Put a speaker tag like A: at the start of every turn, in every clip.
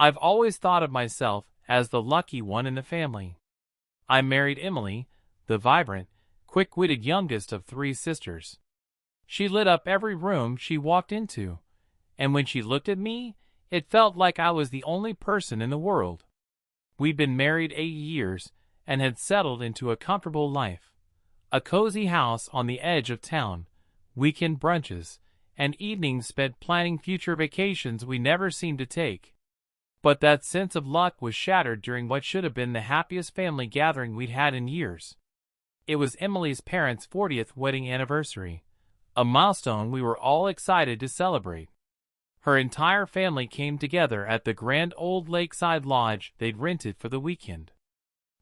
A: I've always thought of myself as the lucky one in the family. I married Emily, the vibrant, quick-witted youngest of three sisters. She lit up every room she walked into, and when she looked at me, it felt like I was the only person in the world. We'd been married 8 years and had settled into a comfortable life. A cozy house on the edge of town, weekend brunches, and evenings spent planning future vacations we never seemed to take. But that sense of luck was shattered during what should have been the happiest family gathering we'd had in years. It was Emily's parents' 40th wedding anniversary, a milestone we were all excited to celebrate. Her entire family came together at the grand old lakeside lodge they'd rented for the weekend.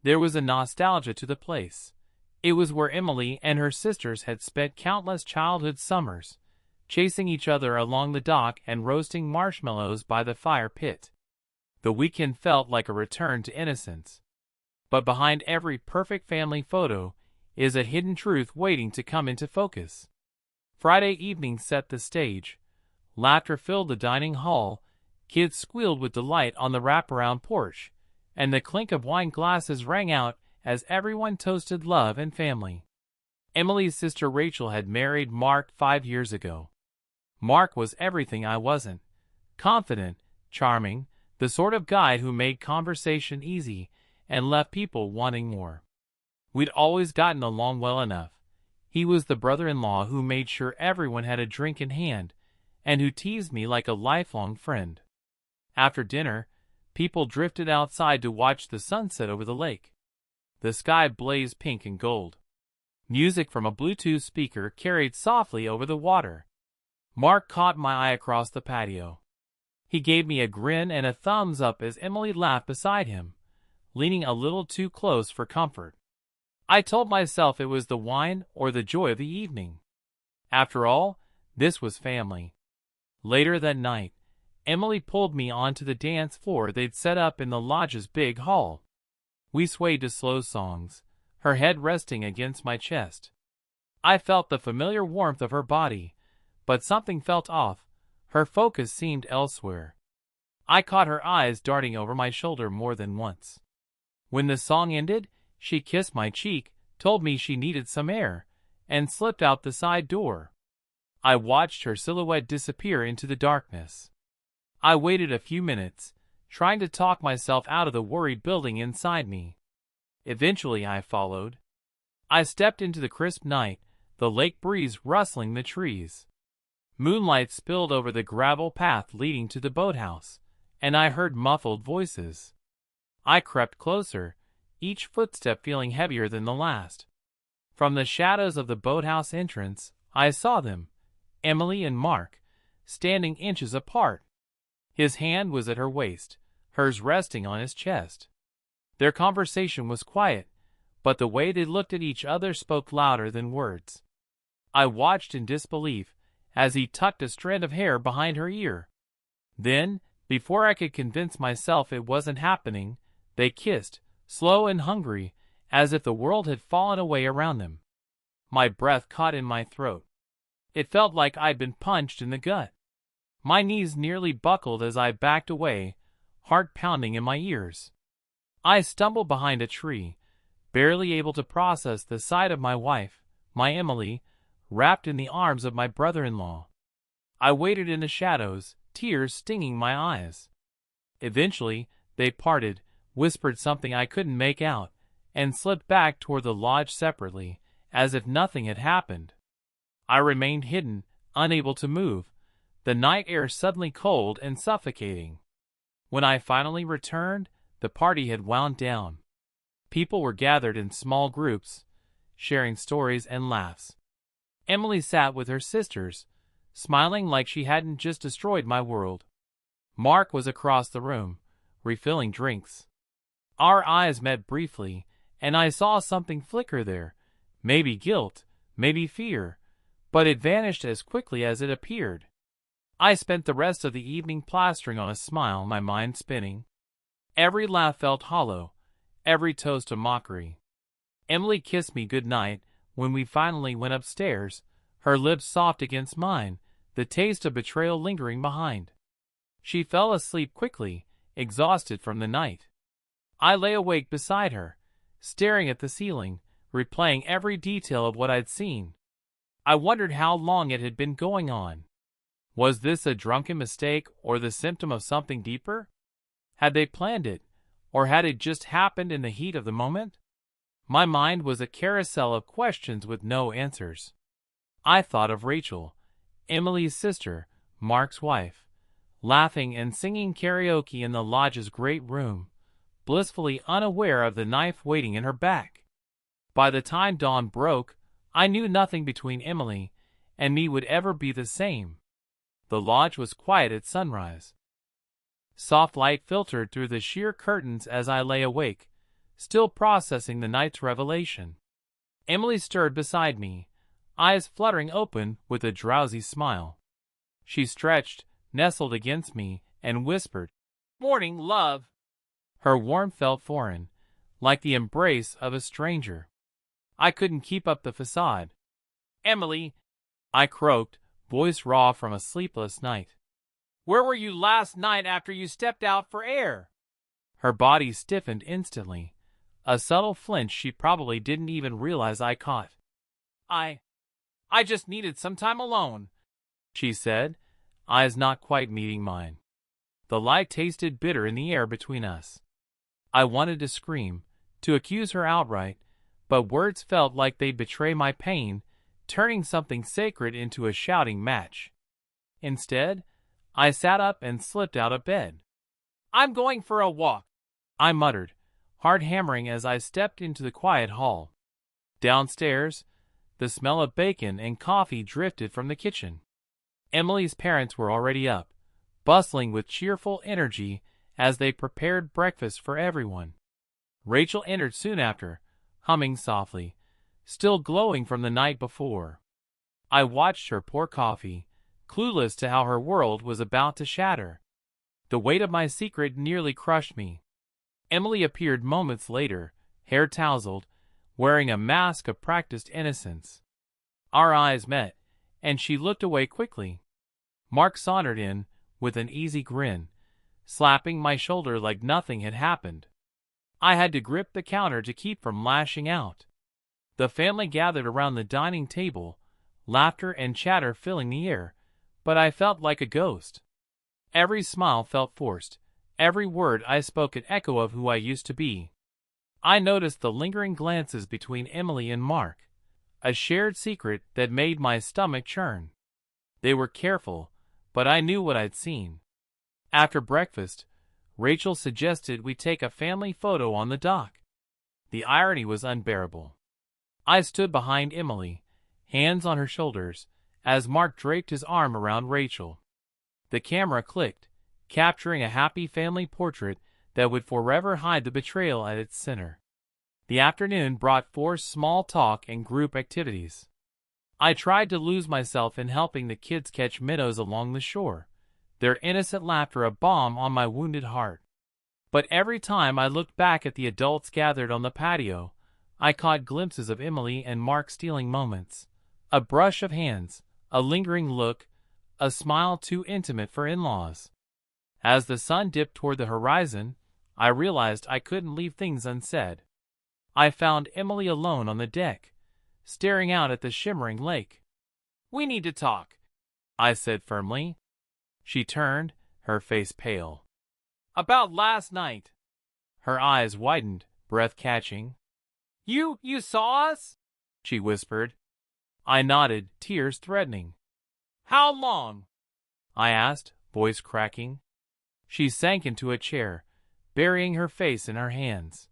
A: There was a nostalgia to the place. It was where Emily and her sisters had spent countless childhood summers, chasing each other along the dock and roasting marshmallows by the fire pit. The weekend felt like a return to innocence. But behind every perfect family photo is a hidden truth waiting to come into focus. Friday evening set the stage. Laughter filled the dining hall, kids squealed with delight on the wraparound porch, and the clink of wine glasses rang out as everyone toasted love and family. Emily's sister Rachel had married Mark 5 years ago. Mark was everything I wasn't. Confident, charming, the sort of guy who made conversation easy and left people wanting more. We'd always gotten along well enough. He was the brother-in-law who made sure everyone had a drink in hand, and who teased me like a lifelong friend. After dinner, people drifted outside to watch the sunset over the lake. The sky blazed pink and gold. Music from a Bluetooth speaker carried softly over the water. Mark caught my eye across the patio. He gave me a grin and a thumbs up as Emily laughed beside him, leaning a little too close for comfort. I told myself it was the wine or the joy of the evening. After all, this was family. Later that night, Emily pulled me onto the dance floor they'd set up in the lodge's big hall. We swayed to slow songs, her head resting against my chest. I felt the familiar warmth of her body, but something felt off. Her focus seemed elsewhere. I caught her eyes darting over my shoulder more than once. When the song ended, she kissed my cheek, told me she needed some air, and slipped out the side door. I watched her silhouette disappear into the darkness. I waited a few minutes, trying to talk myself out of the worried building inside me. Eventually I followed. I stepped into the crisp night, the lake breeze rustling the trees. Moonlight spilled over the gravel path leading to the boathouse, and I heard muffled voices. I crept closer, each footstep feeling heavier than the last. From the shadows of the boathouse entrance, I saw them, Emily and Mark, standing inches apart. His hand was at her waist, hers resting on his chest. Their conversation was quiet, but the way they looked at each other spoke louder than words. I watched in disbelief as he tucked a strand of hair behind her ear. Then, before I could convince myself it wasn't happening, they kissed, slow and hungry, as if the world had fallen away around them. My breath caught in my throat. It felt like I'd been punched in the gut. My knees nearly buckled as I backed away, heart pounding in my ears. I stumbled behind a tree, barely able to process the sight of my wife, my Emily, wrapped in the arms of my brother-in-law. I waited in the shadows, tears stinging my eyes. Eventually, they parted, whispered something I couldn't make out, and slipped back toward the lodge separately, as if nothing had happened. I remained hidden, unable to move, the night air suddenly cold and suffocating. When I finally returned, the party had wound down. People were gathered in small groups, sharing stories and laughs. Emily sat with her sisters, smiling like she hadn't just destroyed my world. Mark was across the room, refilling drinks. Our eyes met briefly, and I saw something flicker there, maybe guilt, maybe fear, but it vanished as quickly as it appeared. I spent the rest of the evening plastering on a smile, my mind spinning. Every laugh felt hollow, every toast a mockery. Emily kissed me good night when we finally went upstairs, her lips soft against mine, the taste of betrayal lingering behind. She fell asleep quickly, exhausted from the night. I lay awake beside her, staring at the ceiling, replaying every detail of what I'd seen. I wondered how long it had been going on. Was this a drunken mistake or the symptom of something deeper? Had they planned it, or had it just happened in the heat of the moment? My mind was a carousel of questions with no answers. I thought of Rachel, Emily's sister, Mark's wife, laughing and singing karaoke in the lodge's great room, blissfully unaware of the knife waiting in her back. By the time dawn broke, I knew nothing between Emily and me would ever be the same. The lodge was quiet at sunrise. Soft light filtered through the sheer curtains as I lay awake, still processing the night's revelation. Emily stirred beside me, eyes fluttering open with a drowsy smile. She stretched, nestled against me, and whispered, "Morning, love." Her warmth felt foreign, like the embrace of a stranger. I couldn't keep up the facade. "Emily," I croaked, voice raw from a sleepless night. "Where were you last night after you stepped out for air?" Her body stiffened instantly, a subtle flinch she probably didn't even realize I caught. I just needed some time alone," she said, eyes not quite meeting mine. The light tasted bitter in the air between us. I wanted to scream, to accuse her outright, but words felt like they'd betray my pain, turning something sacred into a shouting match. Instead, I sat up and slipped out of bed. "I'm going for a walk," I muttered, hard hammering as I stepped into the quiet hall. Downstairs, the smell of bacon and coffee drifted from the kitchen. Emily's parents were already up, bustling with cheerful energy as they prepared breakfast for everyone. Rachel entered soon after, humming softly, still glowing from the night before. I watched her pour coffee, clueless to how her world was about to shatter. The weight of my secret nearly crushed me. Emily appeared moments later, hair tousled, wearing a mask of practiced innocence. Our eyes met, and she looked away quickly. Mark sauntered in, with an easy grin, slapping my shoulder like nothing had happened. I had to grip the counter to keep from lashing out. The family gathered around the dining table, laughter and chatter filling the air, but I felt like a ghost. Every smile felt forced, every word I spoke an echo of who I used to be. I noticed the lingering glances between Emily and Mark, a shared secret that made my stomach churn. They were careful, but I knew what I'd seen. After breakfast, Rachel suggested we take a family photo on the dock. The irony was unbearable. I stood behind Emily, hands on her shoulders, as Mark draped his arm around Rachel. The camera clicked, capturing a happy family portrait that would forever hide the betrayal at its center. The afternoon brought forth small talk and group activities. I tried to lose myself in helping the kids catch minnows along the shore, their innocent laughter a balm on my wounded heart. But every time I looked back at the adults gathered on the patio, I caught glimpses of Emily and Mark stealing moments. A brush of hands, a lingering look, a smile too intimate for in-laws. As the sun dipped toward the horizon, I realized I couldn't leave things unsaid. I found Emily alone on the deck, staring out at the shimmering lake. "We need to talk," I said firmly. She turned, her face pale. "About last night." Her eyes widened, breath catching. You saw us?" she whispered. I nodded, tears threatening. "How long?" I asked, voice cracking. She sank into a chair, burying her face in her hands.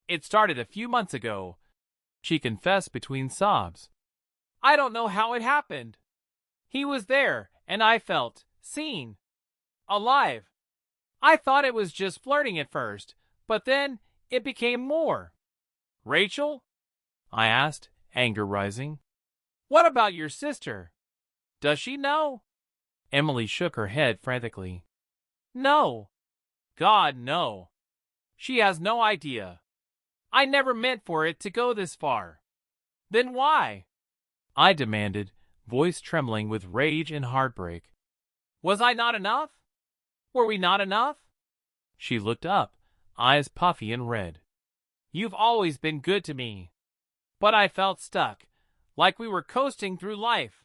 A: "It started a few months ago," she confessed between sobs. "I don't know how it happened. He was there, and I felt seen. Alive. I thought it was just flirting at first, but then it became more." "Rachel?" I asked, anger rising. "What about your sister? Does she know?" Emily shook her head frantically. "No. God, no. She has no idea. I never meant for it to go this far." "Then why?" I demanded, voice trembling with rage and heartbreak. "Was I not enough? Were we not enough?" She looked up, eyes puffy and red. You've always been good to me. But I felt stuck, like we were coasting through life.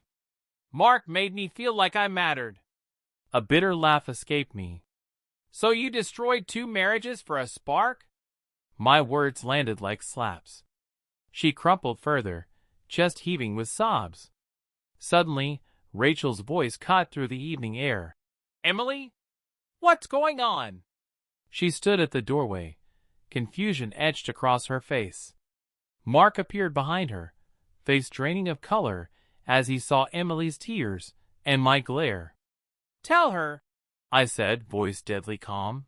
A: Mark made me feel like I mattered. A bitter laugh escaped me. So you destroyed 2 marriages for a spark? My words landed like slaps. She crumpled further, chest heaving with sobs. Suddenly, Rachel's voice caught through the evening air. Emily? What's going on? She stood at the doorway, confusion etched across her face. Mark appeared behind her, face draining of color as he saw Emily's tears and my glare. Tell her, I said, voice deadly calm.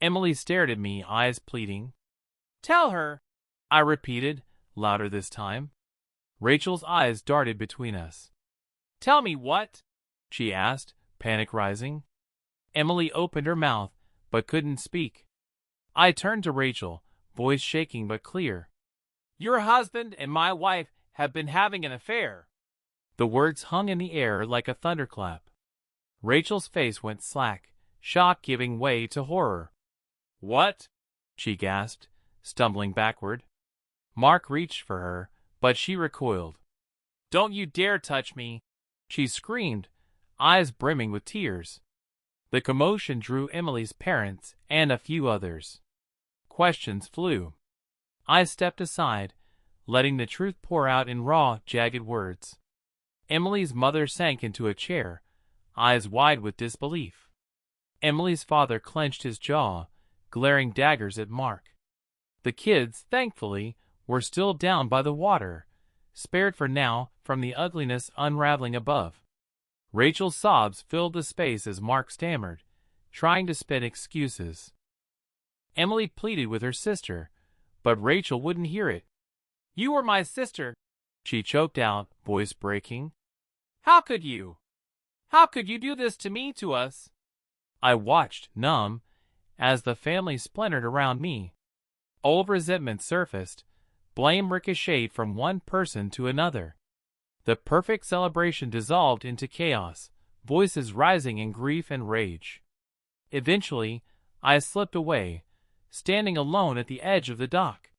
A: Emily stared at me, eyes pleading. Tell her, I repeated, louder this time. Rachel's eyes darted between us. Tell me what? She asked, panic rising. Emily opened her mouth, but couldn't speak. I turned to Rachel, voice shaking but clear. Your husband and my wife have been having an affair. The words hung in the air like a thunderclap. Rachel's face went slack, shock giving way to horror. What? She gasped, stumbling backward. Mark reached for her, but she recoiled. Don't you dare touch me, she screamed, eyes brimming with tears. The commotion drew Emily's parents and a few others. Questions flew. I stepped aside, letting the truth pour out in raw, jagged words. Emily's mother sank into a chair, eyes wide with disbelief. Emily's father clenched his jaw, glaring daggers at Mark. The kids, thankfully, were still down by the water, spared for now from the ugliness unraveling above. Rachel's sobs filled the space as Mark stammered, trying to spit excuses. Emily pleaded with her sister, but Rachel wouldn't hear it. You were my sister, she choked out, voice breaking. How could you? How could you do this to us? I watched, numb, as the family splintered around me. Old resentment surfaced, blame ricocheted from one person to another. The perfect celebration dissolved into chaos, voices rising in grief and rage. Eventually, I slipped away, standing alone at the edge of the dock.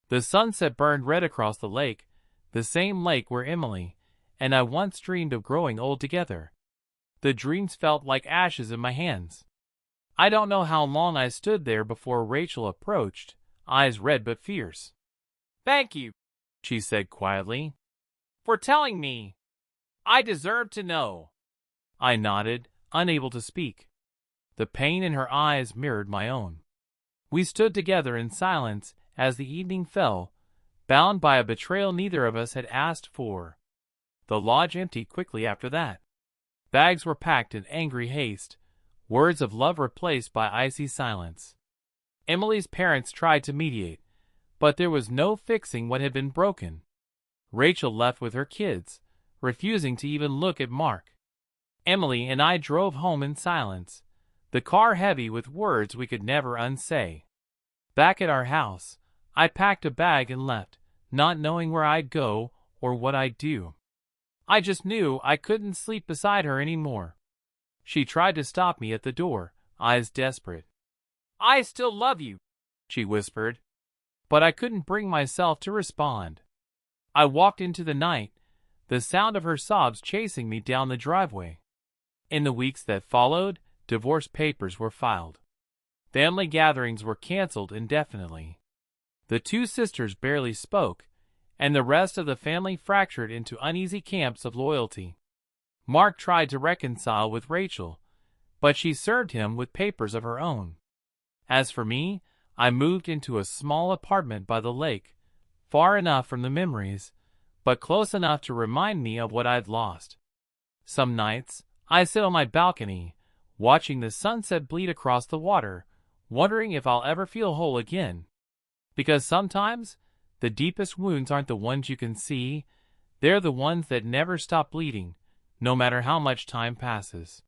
A: The sunset burned red across the lake, the same lake where Emily and I once dreamed of growing old together. The dreams felt like ashes in my hands. I don't know how long I stood there before Rachel approached, eyes red but fierce. Thank you, she said quietly, for telling me. I deserve to know. I nodded, unable to speak. The pain in her eyes mirrored my own. We stood together in silence as the evening fell, bound by a betrayal neither of us had asked for. The lodge emptied quickly after that. Bags were packed in angry haste, words of love replaced by icy silence. Emily's parents tried to mediate, but there was no fixing what had been broken. Rachel left with her kids, refusing to even look at Mark. Emily and I drove home in silence, the car heavy with words we could never unsay. Back at our house, I packed a bag and left, not knowing where I'd go or what I'd do. I just knew I couldn't sleep beside her anymore. She tried to stop me at the door, eyes desperate. I still love you, she whispered, but I couldn't bring myself to respond. I walked into the night, the sound of her sobs chasing me down the driveway. In the weeks that followed, divorce papers were filed. Family gatherings were canceled indefinitely. The 2 sisters barely spoke, and the rest of the family fractured into uneasy camps of loyalty. Mark tried to reconcile with Rachel, but she served him with papers of her own. As for me, I moved into a small apartment by the lake, far enough from the memories, but close enough to remind me of what I'd lost. Some nights, I sit on my balcony, watching the sunset bleed across the water, wondering if I'll ever feel whole again. Because sometimes, the deepest wounds aren't the ones you can see, they're the ones that never stop bleeding, no matter how much time passes.